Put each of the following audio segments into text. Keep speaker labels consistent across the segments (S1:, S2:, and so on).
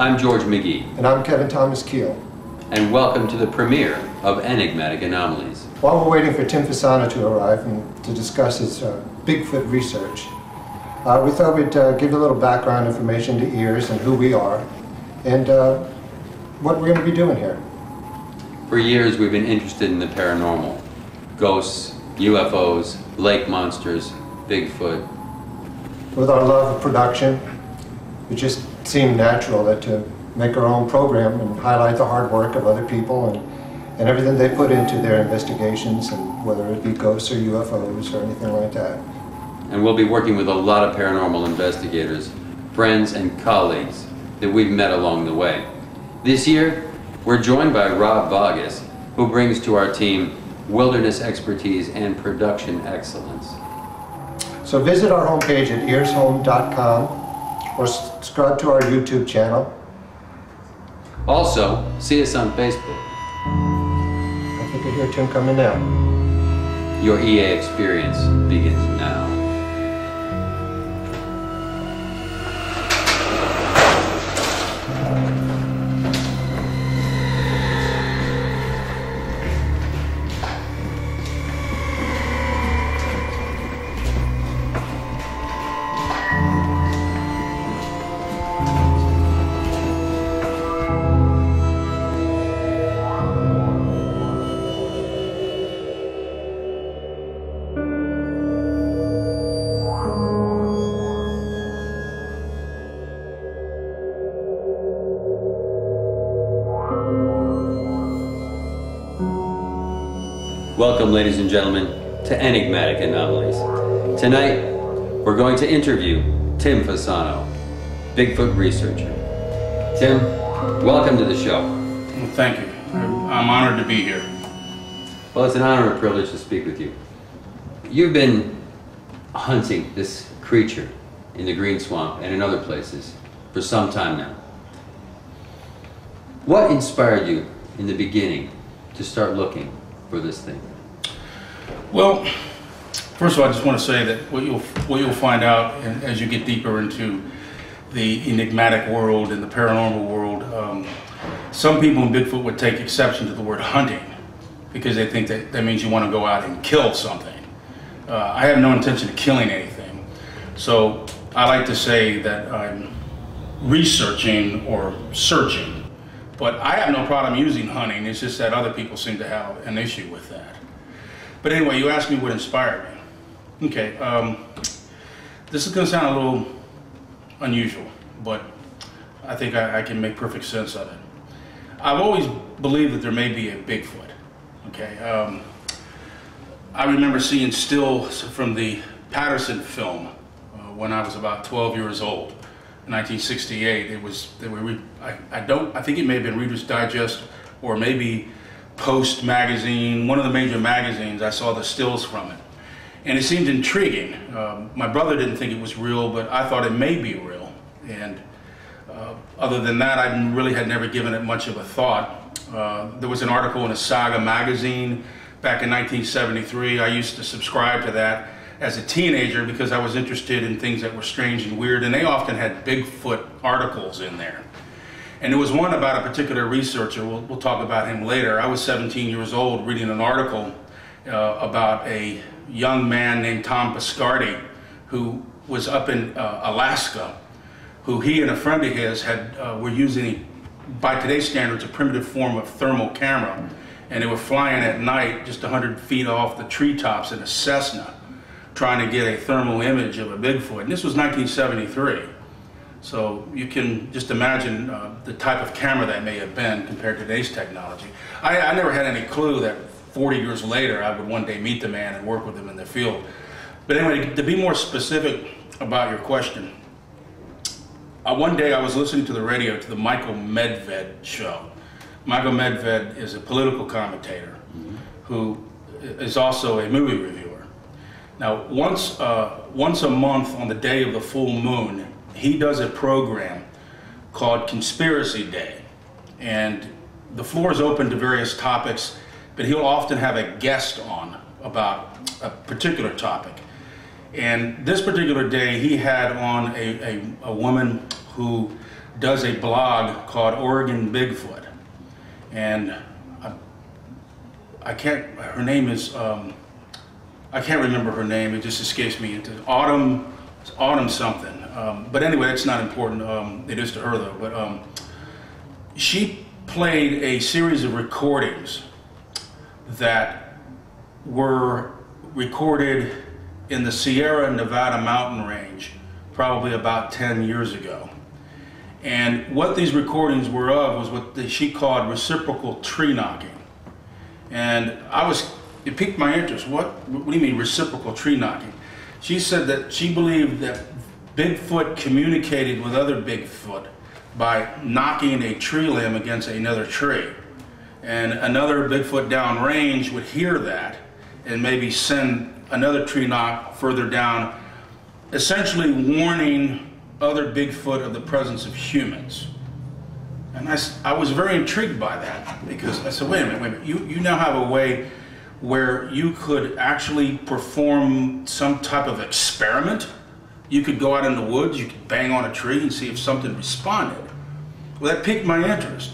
S1: I'm George McGee.
S2: And I'm Kevin Thomas Keel.
S1: And welcome to the premiere of Enigmatic Anomalies.
S2: While we're waiting for Tim Fasano to arrive and to discuss his Bigfoot research, we thought we'd give a little background information to ears and who we are and what we're going to be doing here.
S1: For years we've been interested in the paranormal. Ghosts, UFOs, lake monsters, Bigfoot. With
S2: our love of production, it just seemed natural that to make our own program and highlight the hard work of other people and everything they put into their investigations, and whether it be ghosts or UFOs or anything like that.
S1: And we'll be working with a lot of paranormal investigators, friends and colleagues that we've met along the way. This year, we're joined by Rob Vargas, who brings to our team wilderness expertise and production excellence.
S2: So visit our homepage at earshome.com or subscribe to our YouTube channel.
S1: Also, see us on Facebook.
S2: I think I hear Tim coming now.
S1: Your EA experience begins now. Welcome, ladies and gentlemen, to Enigmatic Anomalies. Tonight, we're going to interview Tim Fasano, Bigfoot researcher. Tim, welcome to the show.
S3: Well, thank you. I'm honored to be here.
S1: Well, it's an honor and a privilege to speak with you. You've been hunting this creature in the Green Swamp and in other places for some time now. What inspired you in the beginning to start looking for this thing?
S3: Well, first of all, I just want to say that what you'll find out as you get deeper into the enigmatic world and the paranormal world, some people in Bigfoot would take exception to the word hunting because they think that means you want to go out and kill something. I have no intention of killing anything, so I like to say that I'm researching or searching. But I have no problem using hunting. It's just that other people seem to have an issue with that. But anyway, you asked me what inspired me. Okay, this is going to sound a little unusual, but I think I can make perfect sense of it. I've always believed that there may be a Bigfoot. Okay, I remember seeing stills from the Patterson film when I was about 12 years old. 1968. It was I think it may have been Reader's Digest or maybe Post magazine, one of the major magazines. I saw the stills from it and it seemed intriguing. My brother didn't think it was real, but I thought it may be real, and other than that I really had never given it much of a thought. There was an article in a Saga magazine back in 1973. I used to subscribe to that as a teenager because I was interested in things that were strange and weird, and they often had Bigfoot articles in there. And there was one about a particular researcher. We'll talk about him later. I was 17 years old reading an article about a young man named Tom Piscardi who was up in Alaska, who he and a friend of his were using, by today's standards, a primitive form of thermal camera, and they were flying at night just 100 feet off the treetops in a Cessna, trying to get a thermal image of a Bigfoot. And this was 1973. So you can just imagine the type of camera that may have been compared to today's technology. I never had any clue that 40 years later I would one day meet the man and work with him in the field. But anyway, to be more specific about your question, one day I was listening to the radio to the Michael Medved show. Michael Medved is a political commentator who is also a movie reviewer. Now, once a month on the day of the full moon, he does a program called Conspiracy Day. And the floor is open to various topics, but he'll often have a guest on about a particular topic. And this particular day, he had on a woman who does a blog called Oregon Bigfoot, and I can't. Her name is I can't remember her name. It just escapes me. It's Autumn something. But anyway, that's not important. It is to her though. But she played a series of recordings that were recorded in the Sierra Nevada mountain range probably about 10 years ago. And what these recordings were of was what she called reciprocal tree knocking. And it piqued my interest. What do you mean reciprocal tree knocking? She said that she believed that Bigfoot communicated with other Bigfoot by knocking a tree limb against another tree. And another Bigfoot downrange would hear that and maybe send another tree knock further down, essentially warning other Bigfoot of the presence of humans. And I was very intrigued by that, because I said, wait a minute, you now have a way where you could actually perform some type of experiment. You could go out in the woods, you could bang on a tree and see if something responded. Well, that piqued my interest.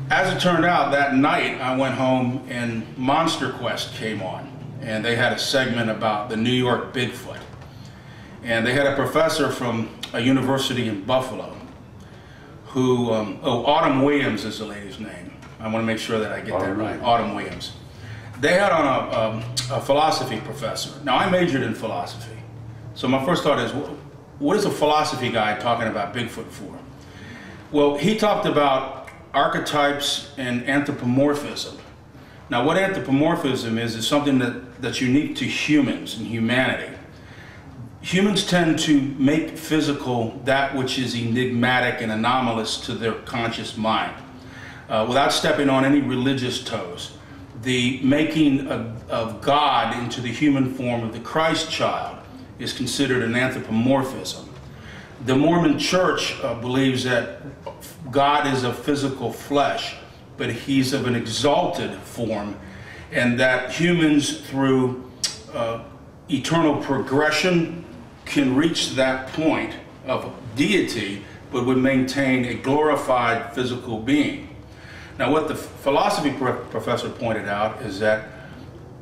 S3: As it turned out, that night I went home and Monster Quest came on, and they had a segment about the New York Bigfoot. And they had a professor from a university in Buffalo who, Autumn Williams is the lady's name. I want to make sure that I get that right, Autumn Williams. They had on a philosophy professor. Now, I majored in philosophy. So my first thought is, what is a philosophy guy talking about Bigfoot for? Well, he talked about archetypes and anthropomorphism. Now, what anthropomorphism is something that's unique to humans and humanity. Humans tend to make physical that which is enigmatic and anomalous to their conscious mind, without stepping on any religious toes. The making of God into the human form of the Christ child is considered an anthropomorphism. The Mormon Church believes that God is of physical flesh, but he's of an exalted form, and that humans through eternal progression can reach that point of deity, but would maintain a glorified physical being. Now, what the philosophy professor pointed out is that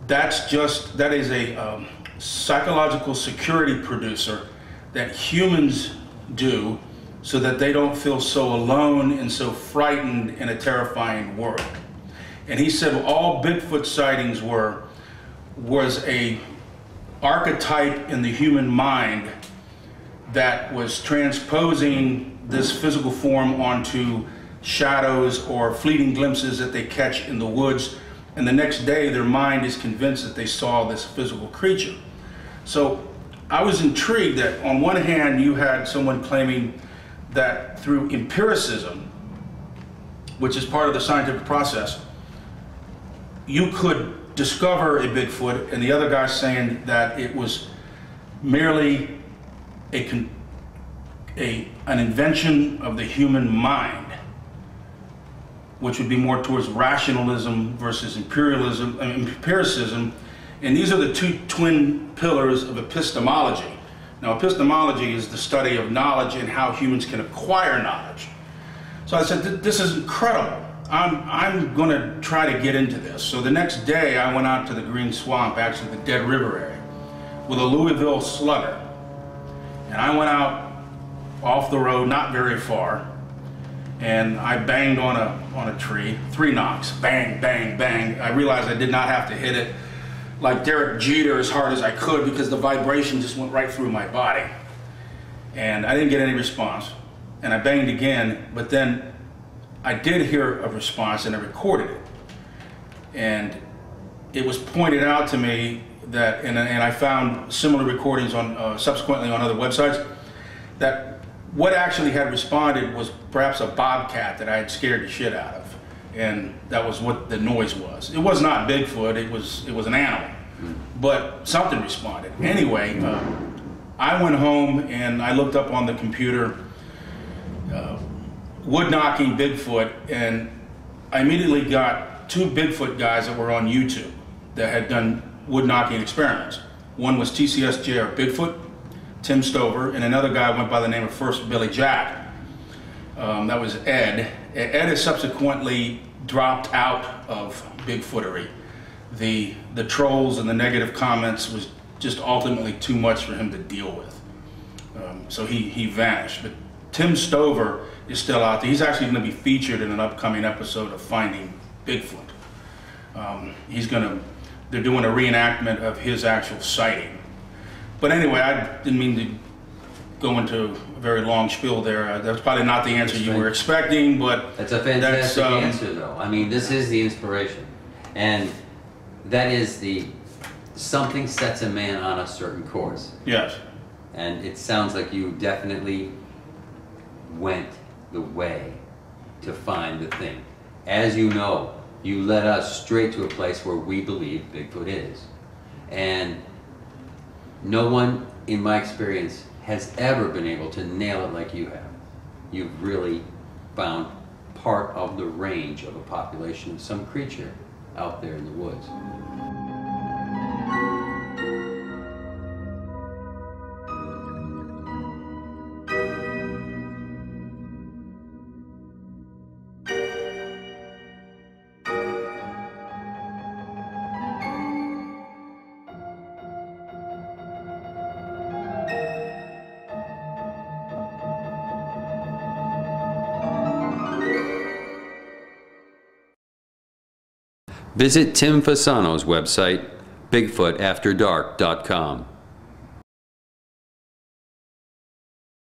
S3: that is a psychological security producer that humans do so that they don't feel so alone and so frightened in a terrifying world. And he said all Bigfoot sightings was a archetype in the human mind that was transposing this physical form onto shadows or fleeting glimpses that they catch in the woods, and the next day their mind is convinced that they saw this physical creature. So I was intrigued that on one hand you had someone claiming that through empiricism, which is part of the scientific process, you could discover a Bigfoot, and the other guy saying that it was merely an invention of the human mind, which would be more towards rationalism versus empiricism. And these are the two twin pillars of epistemology. Now, epistemology is the study of knowledge and how humans can acquire knowledge. So I said, this is incredible. I'm going to try to get into this. So the next day I went out to the Green Swamp, actually the Dead River area, with a Louisville slugger. And I went out off the road, not very far, and I banged on a tree, 3 knocks, bang, bang, bang. I realized I did not have to hit it like Derek Jeter as hard as I could, because the vibration just went right through my body. And I didn't get any response. And I banged again, but then I did hear a response and I recorded it. And it was pointed out to me that, and I found similar recordings on subsequently on other websites, that what actually had responded was perhaps a bobcat that I had scared the shit out of. And that was what the noise was. It was not Bigfoot, it was an animal, but something responded. Anyway, I went home and I looked up on the computer wood knocking Bigfoot, and I immediately got 2 Bigfoot guys that were on YouTube that had done wood knocking experiments. One was TCSJR Bigfoot, Tim Stover, and another guy went by the name of First Billy Jack. That was Ed. Ed has subsequently dropped out of Bigfootery. The trolls and the negative comments was just ultimately too much for him to deal with. So he vanished. But Tim Stover is still out there. He's actually going to be featured in an upcoming episode of Finding Bigfoot. They're doing a reenactment of his actual sighting. But anyway, I didn't mean to go into a very long spiel there. That's probably not the answer you were expecting, but
S1: that's a fantastic answer, though. I mean, this is the inspiration, and that is something sets a man on a certain course.
S3: Yes.
S1: And it sounds like you definitely went the way to find the thing. As you know, you led us straight to a place where we believe Bigfoot is. And no one, in my experience, has ever been able to nail it like you have. You've really found part of the range of a population of some creature out there in the woods. Visit Tim Fasano's website, bigfootafterdark.com.